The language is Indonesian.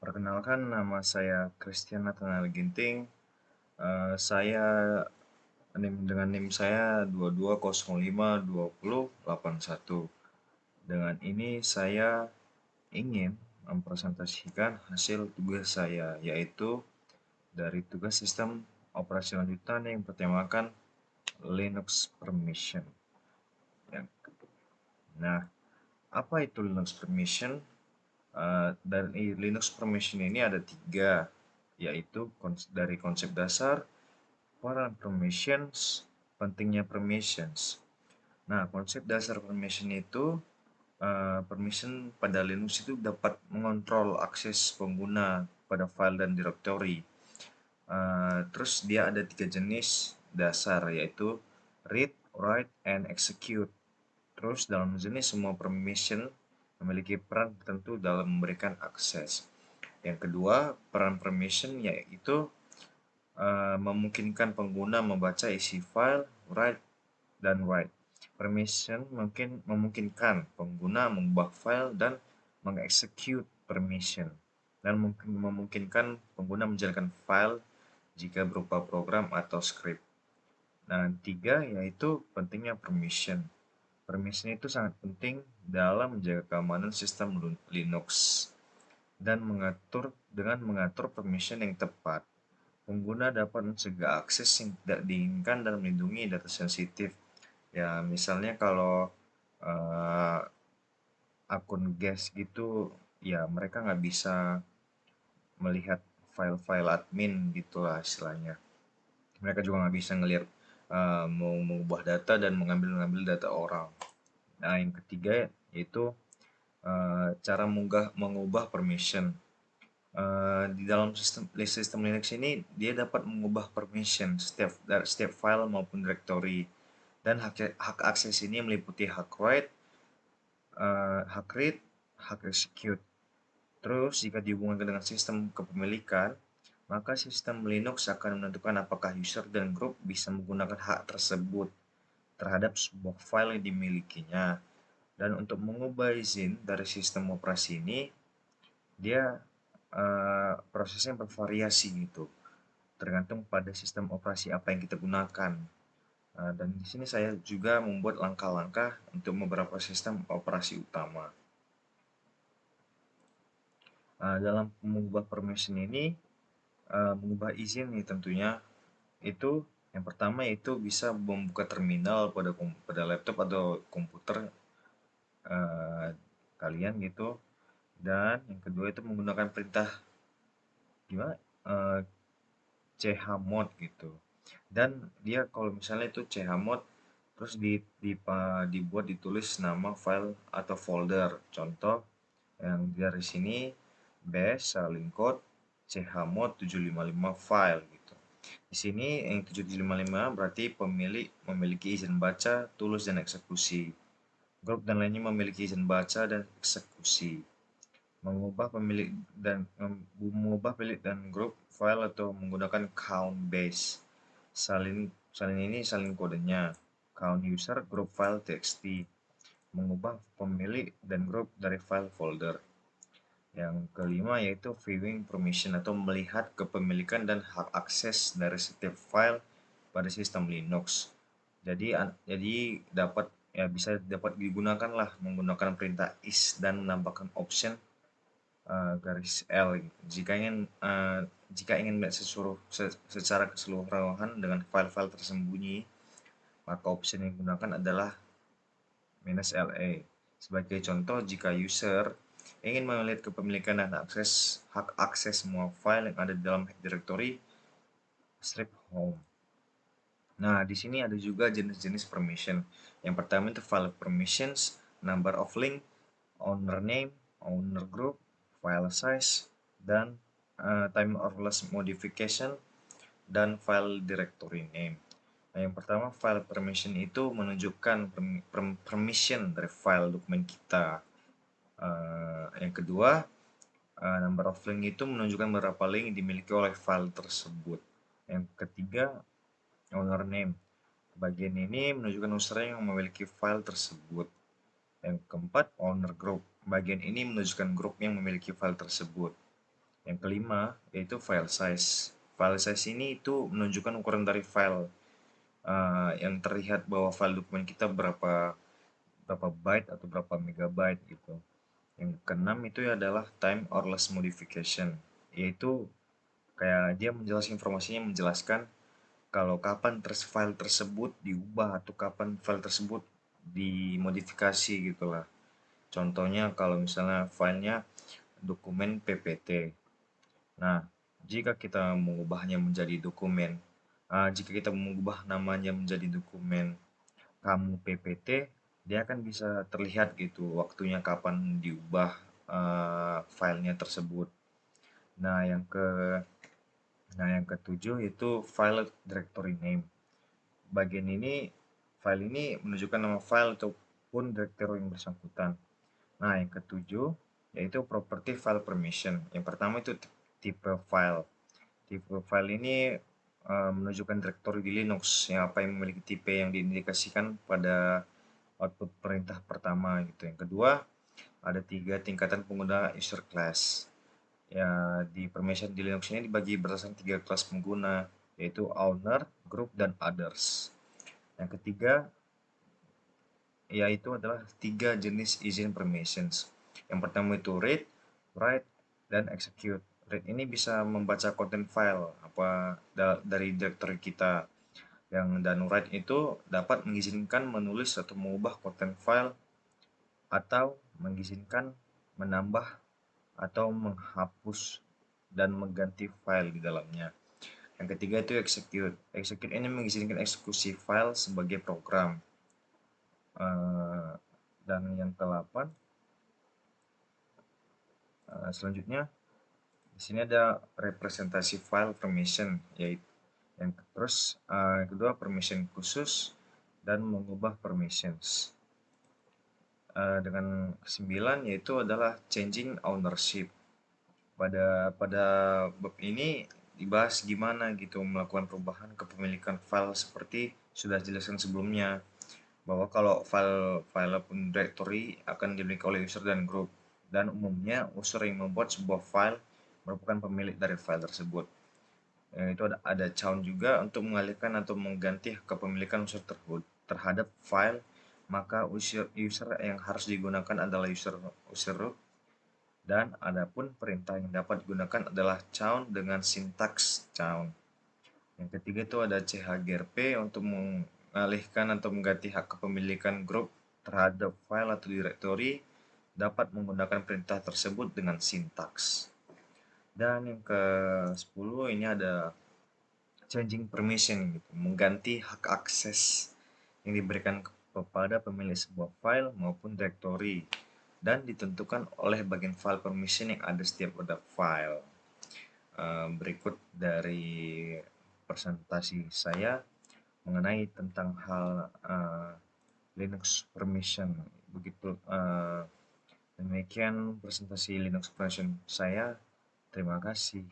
Perkenalkan, nama saya Christian Nathanael Ginting. Saya dengan NIM saya 22052081. Dengan ini saya ingin mempresentasikan hasil tugas saya, yaitu dari tugas sistem operasi lanjutan yang bertemakan Linux Permission. Nah, apa itu Linux Permission? Dari Linux Permission ini ada tiga, yaitu dari konsep dasar, peran permissions, pentingnya permissions. Nah, konsep dasar permission itu, permission pada Linux itu dapat mengontrol akses pengguna pada file dan directory. Terus dia ada tiga jenis dasar, yaitu read, write, and execute. Terus dalam jenis semua permission memiliki peran tertentu dalam memberikan akses. Yang kedua, peran permission yaitu memungkinkan pengguna membaca isi file, write. Permission mungkin memungkinkan pengguna mengubah file dan mengeksekut permission, dan memungkinkan pengguna menjalankan file jika berupa program atau script. Nah, tiga yaitu pentingnya permission. Permission itu sangat penting dalam menjaga keamanan sistem Linux dan mengatur permission yang tepat. Pengguna dapat mencegah akses yang tidak diinginkan dan melindungi data sensitif. Ya, misalnya kalau uh, akun guest gitu, ya mereka nggak bisa melihat file-file admin gitulah istilahnya. Mereka juga nggak bisa ngelihat mau mengubah data dan mengambil data orang. Nah, yang ketiga yaitu cara mengubah permission. Di dalam sistem Linux ini dia dapat mengubah permission setiap file maupun directory, dan hak akses ini meliputi hak write, hak read, hak execute. Terus jika dihubungkan dengan sistem kepemilikan, maka sistem Linux akan menentukan apakah user dan grup bisa menggunakan hak tersebut terhadap sebuah file yang dimilikinya. Dan untuk mengubah izin dari sistem operasi ini, dia prosesnya bervariasi gitu, tergantung pada sistem operasi apa yang kita gunakan. Dan di sini saya juga membuat langkah-langkah untuk beberapa sistem operasi utama. Dalam mengubah permission ini, mengubah izin nih tentunya, itu yang pertama itu bisa membuka terminal pada laptop atau komputer uh, kalian gitu. Dan yang kedua itu menggunakan perintah gimana, chmod gitu. Dan dia kalau misalnya itu chmod terus ditulis nama file atau folder. Contoh yang dari sini bash salin code chmod 755 file gitu. Di sini yang 755 berarti pemilik memiliki izin baca, tulis, dan eksekusi. Grup dan lainnya memiliki izin baca dan eksekusi. Mengubah pemilik dan grup file atau menggunakan count base. Salin ini salin kodenya. Count user group file txt. Mengubah pemilik dan grup dari file folder. Yang kelima yaitu viewing permission atau melihat kepemilikan dan hak akses dari setiap file pada sistem Linux. Jadi bisa dapat digunakan lah menggunakan perintah is dan menambahkan option garis L gitu. Jika ingin melihat secara keseluruhan dengan file-file tersembunyi, maka option yang digunakan adalah -LA. Sebagai contoh, jika user ingin melihat kepemilikan dan hak akses semua file yang ada di dalam directory strip home. Nah, di sini ada juga jenis-jenis permission. Yang pertama itu file permissions, number of link, owner name, owner group, file size, dan time or less modification, dan file directory name. Nah, yang pertama file permission itu menunjukkan permission dari file dokumen kita. Yang kedua, number of link itu menunjukkan berapa link yang dimiliki oleh file tersebut. Yang ketiga, owner name. Bagian ini menunjukkan user yang memiliki file tersebut. Yang keempat, owner group. Bagian ini menunjukkan grup yang memiliki file tersebut. Yang kelima yaitu file size. File size ini itu menunjukkan ukuran dari file, yang terlihat bahwa file dokumen kita berapa berapa byte atau berapa megabyte gitu. Yang keenam itu adalah time or less modification, yaitu kayak dia menjelaskan informasinya, menjelaskan kalau kapan file tersebut diubah atau kapan file tersebut dimodifikasi gitulah. Contohnya kalau misalnya filenya dokumen PPT. Nah, jika kita mengubahnya menjadi dokumen, jika kita mengubah namanya menjadi dokumen kamu PPT, dia akan bisa terlihat gitu waktunya kapan diubah filenya tersebut. Nah, yang ketujuh itu file directory name. Bagian ini, file ini menunjukkan nama file ataupun directory yang bersangkutan. Nah, yang ketujuh yaitu property file permission. Yang pertama itu tipe file. Tipe file ini menunjukkan directory di Linux yang memiliki tipe yang diindikasikan pada output perintah pertama gitu. Yang kedua, ada 3 tingkatan pengguna user class. Ya, di permission di Linux ini dibagi berdasarkan 3 kelas pengguna, yaitu owner, group, dan others. Yang ketiga, yaitu adalah 3 jenis izin permissions. Yang pertama itu read, write, dan execute. Read ini bisa membaca konten file dari directory kita. Dan write itu dapat mengizinkan menulis atau mengubah konten file atau mengizinkan menambah atau menghapus dan mengganti file di dalamnya. Yang ketiga itu execute. Execute ini mengizinkan eksekusi file sebagai program. Dan yang ke-8, selanjutnya di sini ada representasi file permission, yaitu yang kedua permission khusus dan mengubah permissions. Dengan 9 yaitu adalah changing ownership. Pada bab ini dibahas gimana gitu melakukan perubahan kepemilikan file seperti sudah dijelaskan sebelumnya, bahwa kalau file pun directory akan dimiliki oleh user dan group, dan umumnya user yang membuat sebuah file merupakan pemilik dari file tersebut. Itu ada chown juga untuk mengalihkan atau mengganti kepemilikan user terhadap file, maka user yang harus digunakan adalah user root, dan adapun perintah yang dapat digunakan adalah chown dengan sintaks chown. Yang ketiga itu ada chgrp untuk mengalihkan atau mengganti hak kepemilikan grup terhadap file atau directory, dapat menggunakan perintah tersebut dengan sintaks. Dan yang ke-10 ini ada changing permission gitu, mengganti hak akses yang diberikan kepada pemilik sebuah file maupun directory, dan ditentukan oleh bagian file permission yang ada setiap pada file. Berikut dari presentasi saya mengenai tentang hal Linux permission. Begitu, demikian presentasi Linux permission saya. Terima kasih.